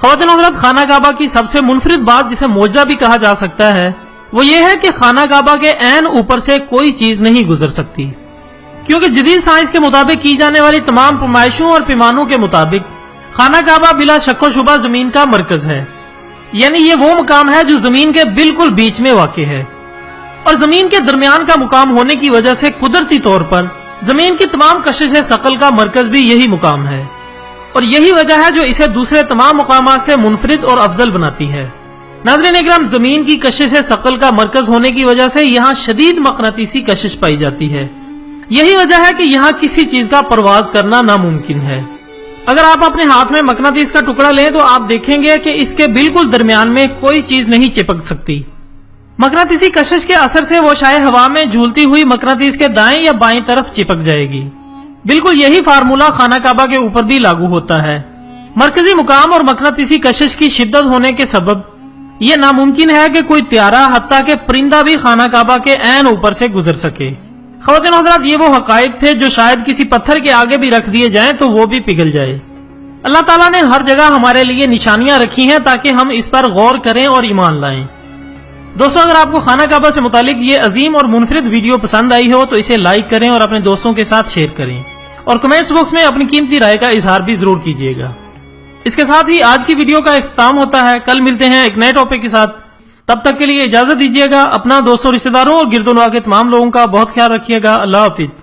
خواتین حضرات، خانہ کعبہ کی سب سے منفرد بات جسے معجزہ بھی کہا جا سکتا ہے وہ یہ ہے کہ خانہ کعبہ کے عین اوپر سے کوئی چیز نہیں گزر سکتی، کیونکہ جدید سائنس کے مطابق کی جانے والی تمام پیمائشوں اور پیمانوں کے مطابق خانہ کعبہ بلا شک و شبہ زمین کا مرکز ہے، یعنی یہ وہ مقام ہے جو زمین کے بالکل بیچ میں واقع ہے، اور زمین کے درمیان کا مقام ہونے کی وجہ سے قدرتی طور پر زمین کی تمام کشش ثقل کا مرکز بھی یہی مقام ہے، اور یہی وجہ ہے جو اسے دوسرے تمام مقامات سے منفرد اور افضل بناتی ہے۔ ناظرین اکرام، زمین کی کشش ثقل کا مرکز ہونے کی وجہ سے یہاں شدید مقناطیسی کشش پائی جاتی ہے، یہی وجہ ہے کہ یہاں کسی چیز کا پرواز کرنا ناممکن ہے۔ اگر آپ اپنے ہاتھ میں مقناطیس کا ٹکڑا لیں تو آپ دیکھیں گے کہ اس کے بالکل درمیان میں کوئی چیز نہیں چپک سکتی۔ مقناطیسی کشش کے اثر سے وہ شائع ہوا میں جھولتی ہوئی مقناطیس کے دائیں یا بائیں طرف چپک جائے گی۔ بالکل یہی فارمولہ خانہ کعبہ کے اوپر بھی لاگو ہوتا ہے۔ مرکزی مقام اور مقناطیسی کشش کی شدت ہونے کے سبب یہ ناممکن ہے کہ کوئی طیارہ حتیٰ کہ پرندہ بھی خانہ کعبہ کے عین اوپر سے گزر سکے۔ خواتین حضرات، یہ وہ حقائق تھے جو شاید کسی پتھر کے آگے بھی رکھ دیے جائیں تو وہ بھی پگھل جائے۔ اللہ تعالیٰ نے ہر جگہ ہمارے لیے نشانیاں رکھی ہیں تاکہ ہم اس پر غور کریں اور ایمان لائیں۔ دوستو، اگر آپ کو خانہ کعبہ سے متعلق یہ عظیم اور منفرد ویڈیو پسند آئی ہو تو اسے لائک کریں اور اپنے دوستوں کے ساتھ شیئر کریں، اور کمنٹس باکس میں اپنی قیمتی رائے کا اظہار بھی ضرور کیجیے گا۔ اس کے ساتھ ہی آج کی ویڈیو کا اختتام ہوتا ہے۔ کل ملتے ہیں ایک نئے ٹاپک کے ساتھ، تب تک کے لیے اجازت دیجیے گا۔ اپنا، دوستوں، رشتہ داروں اور گرد و نواح کے تمام لوگوں کا بہت خیال رکھیے گا۔ اللہ حافظ۔